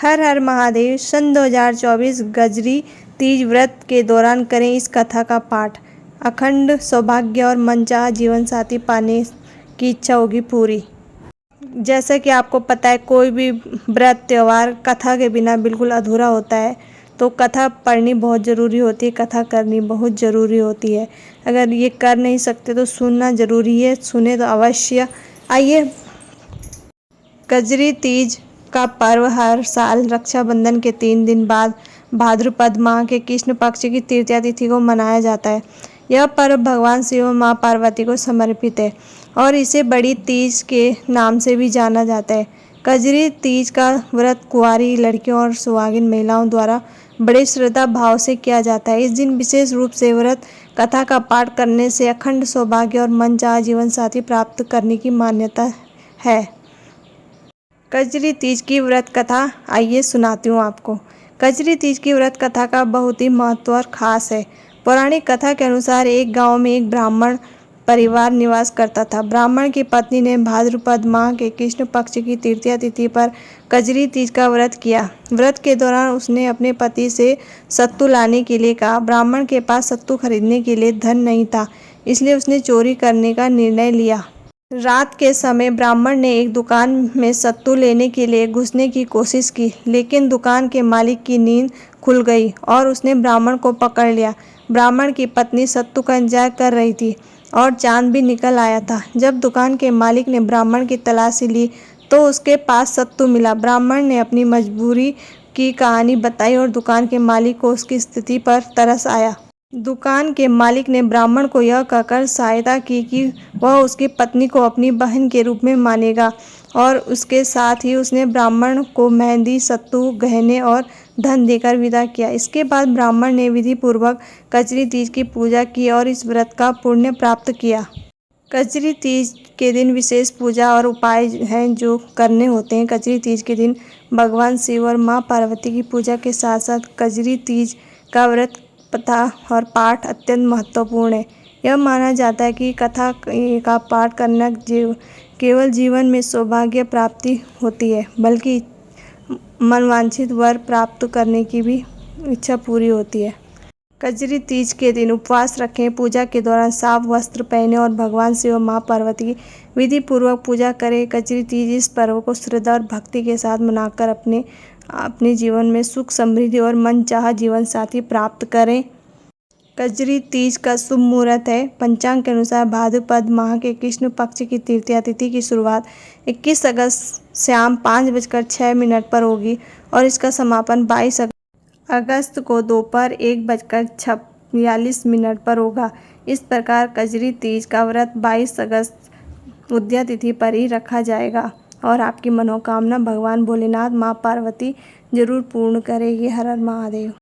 हर हर महादेव। सन 2024 गजरी तीज व्रत के दौरान करें इस कथा का पाठ। अखंड सौभाग्य और मनचाहा जीवन साथी पाने की इच्छा होगी पूरी। जैसे कि आपको पता है, कोई भी व्रत त्यौहार कथा के बिना बिल्कुल अधूरा होता है। तो कथा पढ़नी बहुत ज़रूरी होती है, कथा करनी बहुत ज़रूरी होती है। अगर ये कर नहीं सकते तो सुनना ज़रूरी है, सुने तो अवश्य। आइए, गजरी तीज का पर्व हर साल रक्षाबंधन के 3 दिन बाद भाद्रपद माह के कृष्ण पक्ष की तृतीया तिथि को मनाया जाता है। यह पर्व भगवान शिव और माँ पार्वती को समर्पित है और इसे बड़ी तीज के नाम से भी जाना जाता है। गजरी तीज का व्रत कुंवारी लड़कियों और सुहागिन महिलाओं द्वारा बड़े श्रद्धा भाव से किया जाता है। इस दिन विशेष रूप से व्रत कथा का पाठ करने से अखंड सौभाग्य और मनचाहा जीवन साथी प्राप्त करने की मान्यता है। कजरी तीज की व्रत कथा आइए सुनाती हूँ आपको। कजरी तीज की व्रत कथा का बहुत ही महत्व और खास है। पौराणिक कथा के अनुसार एक गांव में एक ब्राह्मण परिवार निवास करता था। ब्राह्मण की पत्नी ने भाद्रपद माह के कृष्ण पक्ष की तृतीया तिथि पर कजरी तीज का व्रत किया। व्रत के दौरान उसने अपने पति से सत्तू लाने के लिए कहा। ब्राह्मण के पास सत्तू खरीदने के लिए धन नहीं था, इसलिए उसने चोरी करने का निर्णय लिया। रात के समय ब्राह्मण ने एक दुकान में सत्तू लेने के लिए घुसने की कोशिश की, लेकिन दुकान के मालिक की नींद खुल गई और उसने ब्राह्मण को पकड़ लिया। ब्राह्मण की पत्नी सत्तू का इंतजार कर रही थी और चांद भी निकल आया था। जब दुकान के मालिक ने ब्राह्मण की तलाशी ली तो उसके पास सत्तू मिला। ब्राह्मण ने अपनी मजबूरी की कहानी बताई और दुकान के मालिक को उसकी स्थिति पर तरस आया। दुकान के मालिक ने ब्राह्मण को यह कहकर सहायता की कि वह उसकी पत्नी को अपनी बहन के रूप में मानेगा और उसके साथ ही उसने ब्राह्मण को मेहंदी, सत्तू, गहने और धन देकर विदा किया। इसके बाद ब्राह्मण ने विधि पूर्वक कजरी तीज की पूजा की और इस व्रत का पुण्य प्राप्त किया। कजरी तीज के दिन विशेष पूजा और उपाय हैं जो करने होते हैं। कजरी तीज के दिन भगवान शिव और माँ पार्वती की पूजा के साथ साथ कजरी तीज का व्रत कथा और पाठ अत्यंत महत्वपूर्ण है। यह माना जाता है कि कथा का पाठ करना केवल जीवन में सौभाग्य प्राप्ति होती है, बल्कि मनवांछित वर प्राप्त करने की भी इच्छा पूरी होती है। कजरी तीज के दिन उपवास रखें, पूजा के दौरान साफ वस्त्र पहने और भगवान शिव और माँ पार्वती की विधि पूर्वक पूजा करें। कजरी तीज इस पर्व को श्रद्धा और भक्ति के साथ मनाकर अपने जीवन में सुख, समृद्धि और मनचाहा जीवन साथी प्राप्त करें। कजरी तीज का शुभ मुहूर्त है। पंचांग के अनुसार भाद्रपद माह के कृष्ण पक्ष की तृतीया तिथि की शुरुआत 21 अगस्त शाम 5:06 पर होगी और इसका समापन 22 अगस्त को दोपहर 1:46 पर होगा। इस प्रकार कजरी तीज का व्रत 22 अगस्त उदया तिथि पर ही रखा जाएगा और आपकी मनोकामना भगवान भोलेनाथ, माँ पार्वती जरूर पूर्ण करेगी। हर हर महादेव।